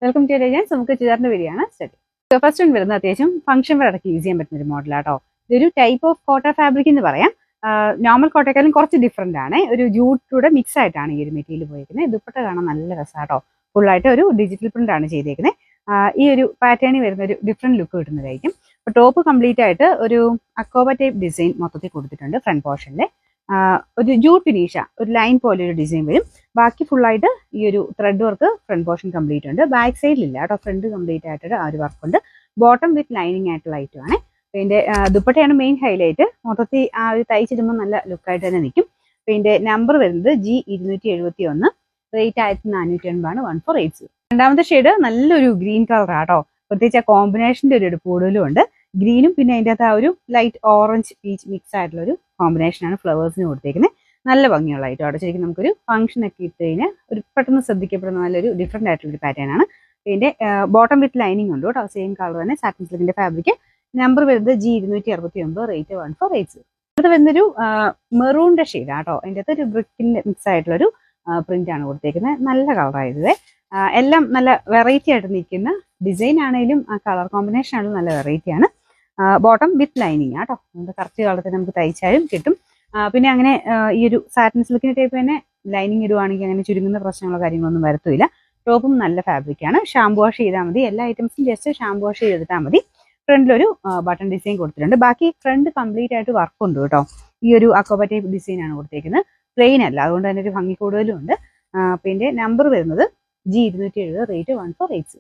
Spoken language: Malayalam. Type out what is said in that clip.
Welcome to agents. നമുക്ക് ചുരിദാറിന്റെ വീഡിയോയാണ് സ്റ്റഡി. ഫസ്റ്റ് വൺ വരുന്നത് അത്യാവശ്യം ഫംഗ്ഷൻ വെയർ അടക്കം യൂസ് ചെയ്യാൻ പറ്റുന്ന ഒരു മോഡലാട്ടോ. ഇതൊരു ടൈപ്പ് ഓഫ് കോട്ട ഫാബ്രിക് എന്ന് പറയാം. നോർമൽ കോട്ടയെക്കാളും കുറച്ച് ഡിഫറെന്റ് ആണ്. ഒരു ജൂട്ടിലൂടെ മിക്സ് ആയിട്ടാണ് ഈ ഒരു മെറ്റീരിയൽ പോയിരിക്കുന്നത്. ദുപ്പട്ട കാണാൻ നല്ല രസമാട്ടോ. ഫുള്ളായിട്ട് ഒരു ഡിജിറ്റൽ പ്രിന്റ് ആണ് ചെയ്തേക്കുന്നത്. ഈ ഒരു പാറ്റേണിൽ വരുന്ന ഒരു ഡിഫറെന്റ് ലുക്ക് കിട്ടുന്നതായിരിക്കും. അപ്പോൾ ടോപ്പ് കംപ്ലീറ്റ് ആയിട്ട് ഒരു അക്കോബ ടൈപ്പ് ഡിസൈൻ മൊത്തത്തിൽ കൊടുത്തിട്ടുണ്ട്. ഫ്രണ്ട് പോർഷനിൽ ഒരു ജൂട്ട് ഫിനിഷ ഒരു ലൈൻ പോലെ ഒരു ഡിസൈൻ വരും. ബാക്കി ഫുള്ളായിട്ട് ഈ ഒരു thread work front portion complete ഉണ്ട്. ബാക്ക് സൈഡിലില്ല കേട്ടോ, ഫ്രണ്ട് കംപ്ലീറ്റ് ആയിട്ട് ആ ഒരു വർക്ക് ഉണ്ട്. ബോട്ടം വിത്ത് ലൈനിങ് ആയിട്ടുള്ള ഐറ്റം ആണ്. ഇതിന്റെ ദുപ്പട്ടയാണ് മെയിൻ ഹൈലൈറ്റ്. മൊത്തത്തിൽ ആ ഒരു തയ്ച്ചിടുമ്പോൾ നല്ല ലുക്കായിട്ട് തന്നെ നിൽക്കും. ഇതിന്റെ നമ്പർ വരുന്നത് G271, റേറ്റ് 1480 1480. രണ്ടാമത്തെ ഷെയ്ഡ് നല്ലൊരു ഗ്രീൻ കളർ ആട്ടോ. പ്രത്യേകിച്ച് ആ കോമ്പിനേഷന്റെ ഒരു എടുപ്പ് കൂടുതലും ഉണ്ട്. ഗ്രീനും പിന്നെ അതിൻ്റെ അകത്ത് ആ ഒരു ലൈറ്റ് ഓറഞ്ച് പീച്ച് മിക്സ് ആയിട്ടുള്ള ഒരു കോമ്പിനേഷനാണ് ഫ്ലവേഴ്സിന് കൊടുത്തേക്കുന്നത്. നല്ല ഭംഗിയുള്ള ഐറ്റം അവിടെ. ശരിക്കും നമുക്കൊരു ഫംഗ്ഷൻ ഒക്കെ ഇട്ട് കഴിഞ്ഞാൽ ഒരു പെട്ടെന്ന് ശ്രദ്ധിക്കപ്പെടുന്ന നല്ലൊരു ഡിഫറെന്റ് ആയിട്ടുള്ള ഒരു പാറ്റേൺ ആണ്. ഇതിന്റെ ബോട്ടം വിത്ത് ലൈനിങ് ഉണ്ട് കേട്ടോ. സെയിം കളർ തന്നെ സാറ്റിൻ സിൽക്കിന്റെ ഫാബ്രിക്. നമ്പർ വരുന്നത് G269, റേറ്റ് 1480. അടുത്ത് വരുന്നൊരു മെറൂണിന്റെ ഷെയ്ഡ് ആട്ടോ. അതിൻ്റെ അകത്ത് ഒരു ബ്രിക്കിന്റെ മിക്സ് ആയിട്ടുള്ള ഒരു പ്രിന്റ് ആണ് കൊടുത്തേക്കുന്നത്. നല്ല കളറായത്. എല്ലാം നല്ല വെറൈറ്റി ആയിട്ട് നിൽക്കുന്ന ഡിസൈൻ ആണെങ്കിലും ആ കളർ കോമ്പിനേഷൻ ആണെങ്കിലും നല്ല വെറൈറ്റി ആണ്. ബോട്ടം വിത്ത് ലൈനിങ് ആട്ടോ. നമുക്ക് കറക്റ്റ് കളത്തിൽ നമുക്ക് തയ്ച്ചാലും കിട്ടും. പിന്നെ അങ്ങനെ ഈ ഒരു സാറ്റിൻ സിൽക്കിന്റെ ടൈപ്പ് തന്നെ ലൈനിങ് ഇടുവാണെങ്കിൽ അങ്ങനെ ചുരുങ്ങുന്ന പ്രശ്നങ്ങളോ കാര്യങ്ങളൊന്നും വരത്തില്ല. ടോപ്പും നല്ല ഫാബ്രിക് ആണ്. ഷാമ്പു വാഷ് ചെയ്താൽ മതി. എല്ലാ ഐറ്റംസും ജസ്റ്റ് ഷാമ്പു വാഷ് ചെയ്തിട്ടാൽ മതി. ഫ്രണ്ടിലൊരു ബട്ടൺ ഡിസൈൻ കൊടുത്തിട്ടുണ്ട്. ബാക്കി ഫ്രണ്ട് കംപ്ലീറ്റ് ആയിട്ട് വർക്ക് ഉണ്ട് കേട്ടോ. ഈ ഒരു അക്കോബ ടൈപ്പ് ഡിസൈൻ ആണ് കൊടുത്തേക്കുന്നത്. പ്ലെയിൻ അല്ല, അതുകൊണ്ട് തന്നെ ഒരു ഭംഗി കൂടുതലും ഉണ്ട്. പിന്നെ നമ്പർ വരുന്നത് G270, റേറ്റ് 1480.